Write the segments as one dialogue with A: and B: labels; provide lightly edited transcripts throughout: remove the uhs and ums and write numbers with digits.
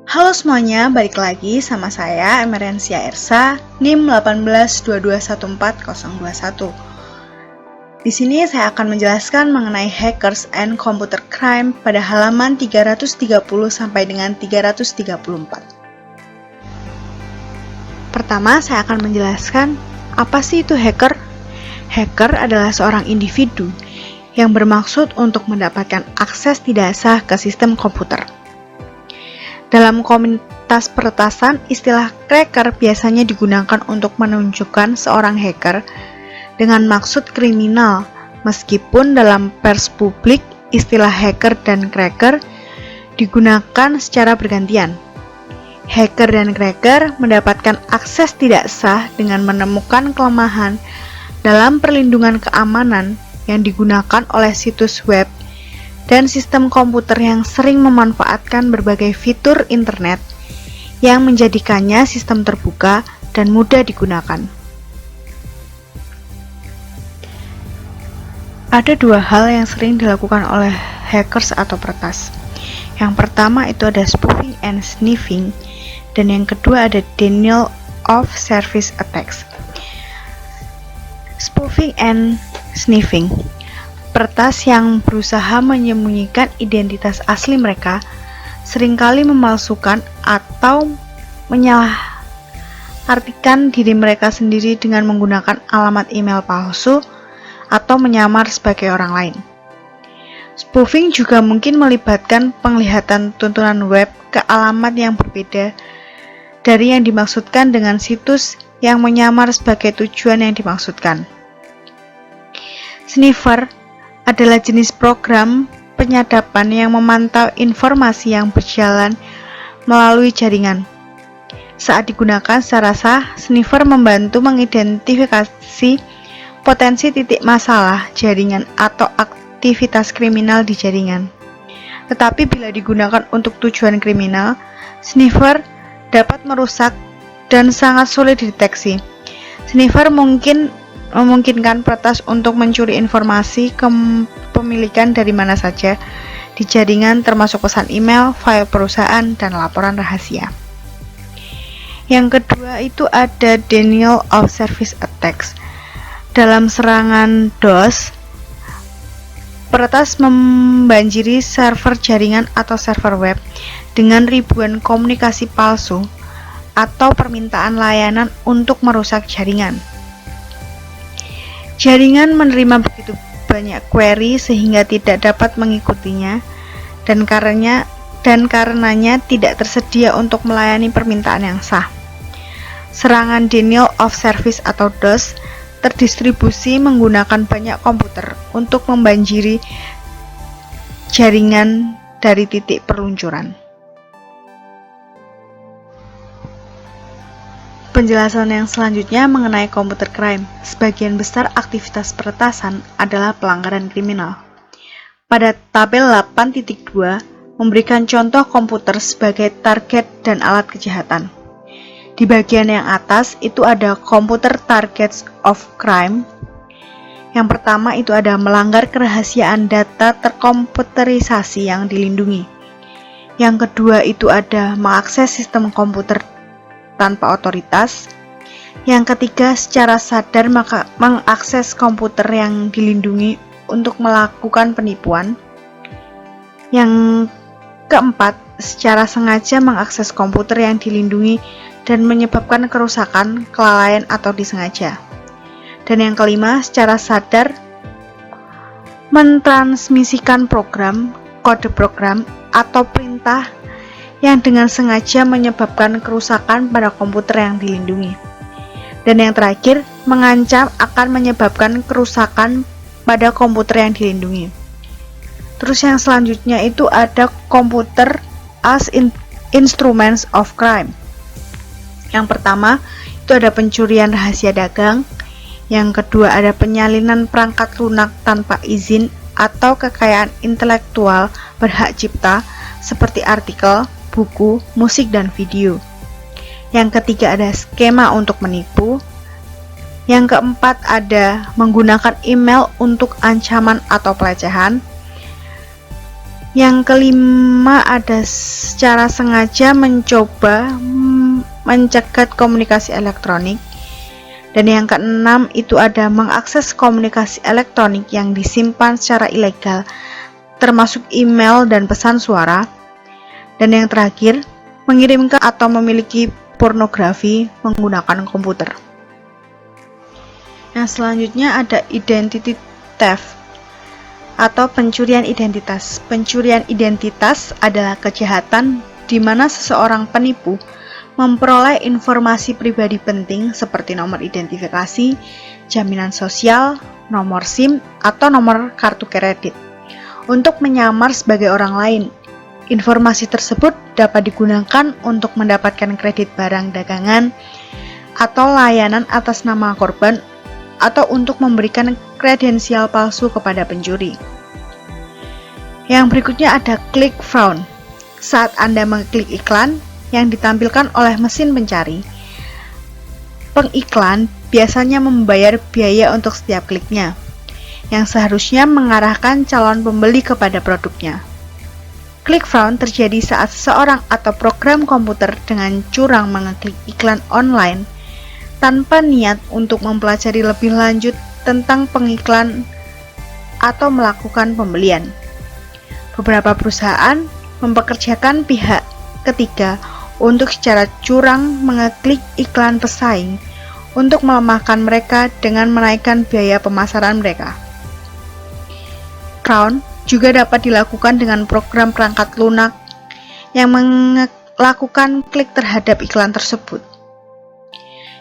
A: Halo semuanya, balik lagi sama saya Emerencia Ersa, NIM 182214021. Di sini saya akan menjelaskan mengenai hackers and computer crime pada halaman 330 sampai dengan 334. Pertama, saya akan menjelaskan apa sih itu hacker? Hacker adalah seorang individu yang bermaksud untuk mendapatkan akses tidak sah ke sistem komputer. Dalam komunitas peretasan, istilah cracker biasanya digunakan untuk menunjukkan seorang hacker dengan maksud kriminal, meskipun dalam pers publik istilah hacker dan cracker digunakan secara bergantian. Hacker dan cracker mendapatkan akses tidak sah dengan menemukan kelemahan dalam perlindungan keamanan yang digunakan oleh situs web dan sistem komputer yang sering memanfaatkan berbagai fitur internet yang menjadikannya sistem terbuka dan mudah digunakan. Ada dua hal yang sering dilakukan oleh hackers atau peretas. Yang pertama itu ada spoofing and sniffing, dan yang kedua ada denial of service attacks. Spoofing and sniffing, peretas yang berusaha menyembunyikan identitas asli mereka seringkali memalsukan atau menyalahartikan diri mereka sendiri dengan menggunakan alamat email palsu atau menyamar sebagai orang lain. Spoofing juga mungkin melibatkan penglihatan tuntunan web ke alamat yang berbeda dari yang dimaksudkan dengan situs yang menyamar sebagai tujuan yang dimaksudkan. Sniffer adalah jenis program penyadapan yang memantau informasi yang berjalan melalui jaringan. Saat digunakan secara sah, sniffer membantu mengidentifikasi potensi titik masalah jaringan atau aktivitas kriminal di jaringan. Tetapi bila digunakan untuk tujuan kriminal, sniffer dapat merusak dan sangat sulit dideteksi. Sniffer memungkinkan peretas untuk mencuri informasi kepemilikan dari mana saja di jaringan, termasuk pesan email, file perusahaan, dan laporan rahasia. Yang kedua itu ada denial of service attacks. Dalam serangan DOS, peretas membanjiri server jaringan atau server web dengan ribuan komunikasi palsu atau permintaan layanan untuk merusak jaringan. Jaringan menerima begitu banyak query sehingga tidak dapat mengikutinya dan karenanya tidak tersedia untuk melayani permintaan yang sah. Serangan denial of service atau DOS terdistribusi menggunakan banyak komputer untuk membanjiri jaringan dari titik peluncuran. Penjelasan yang selanjutnya mengenai computer crime. Sebagian besar aktivitas peretasan adalah pelanggaran kriminal. Pada tabel 8.2 memberikan contoh komputer sebagai target dan alat kejahatan. Di bagian yang atas itu ada computer targets of crime. Yang pertama itu ada melanggar kerahasiaan data terkomputerisasi yang dilindungi. Yang kedua itu ada mengakses sistem komputer tanpa otoritas. Yang ketiga, secara sadar mengakses komputer yang dilindungi untuk melakukan penipuan. Yang keempat, secara sengaja mengakses komputer yang dilindungi dan menyebabkan kerusakan, kelalaian, atau disengaja. Dan yang kelima, secara sadar mentransmisikan program, kode program, atau perintah yang dengan sengaja menyebabkan kerusakan pada komputer yang dilindungi. Dan yang terakhir, mengancam akan menyebabkan kerusakan pada komputer yang dilindungi. Terus yang selanjutnya itu ada computer as instruments of crime. Yang pertama, itu ada pencurian rahasia dagang. Yang kedua, ada penyalinan perangkat lunak tanpa izin atau kekayaan intelektual berhak cipta seperti artikel, buku, musik, dan video. Yang ketiga ada skema untuk menipu. Yang keempat ada menggunakan email untuk ancaman atau pelecehan. Yang kelima ada secara sengaja mencoba mencegat komunikasi elektronik. Dan yang keenam itu ada mengakses komunikasi elektronik yang disimpan secara ilegal, termasuk email dan pesan suara. Dan yang terakhir, mengirimkan atau memiliki pornografi menggunakan komputer. Yang selanjutnya ada identity theft atau pencurian identitas. Pencurian identitas adalah kejahatan di mana seseorang penipu memperoleh informasi pribadi penting seperti nomor identifikasi, jaminan sosial, nomor SIM, atau nomor kartu kredit untuk menyamar sebagai orang lain. Informasi tersebut dapat digunakan untuk mendapatkan kredit barang dagangan atau layanan atas nama korban atau untuk memberikan kredensial palsu kepada pencuri. Yang berikutnya ada click fraud. Saat Anda mengklik iklan yang ditampilkan oleh mesin pencari, pengiklan biasanya membayar biaya untuk setiap kliknya, yang seharusnya mengarahkan calon pembeli kepada produknya. Click fraud terjadi saat seseorang atau program komputer dengan curang mengeklik iklan online tanpa niat untuk mempelajari lebih lanjut tentang pengiklan atau melakukan pembelian. Beberapa perusahaan mempekerjakan pihak ketiga untuk secara curang mengeklik iklan pesaing untuk melemahkan mereka dengan menaikkan biaya pemasaran mereka. Fraud juga dapat dilakukan dengan program perangkat lunak yang melakukan klik terhadap iklan tersebut.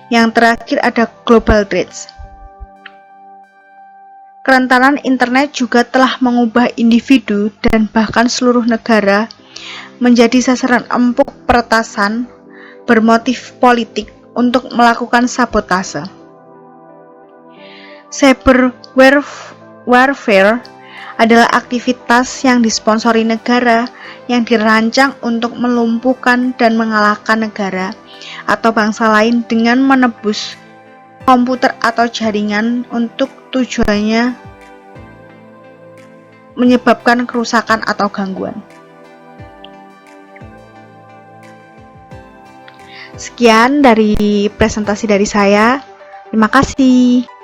A: Yang terakhir ada global threats. Kerentanan internet juga telah mengubah individu dan bahkan seluruh negara menjadi sasaran empuk peretasan bermotif politik untuk melakukan sabotase. Cyber warfare adalah aktivitas yang disponsori negara yang dirancang untuk melumpuhkan dan mengalahkan negara atau bangsa lain dengan menebus komputer atau jaringan untuk tujuannya menyebabkan kerusakan atau gangguan. Sekian dari presentasi dari saya. Terima kasih.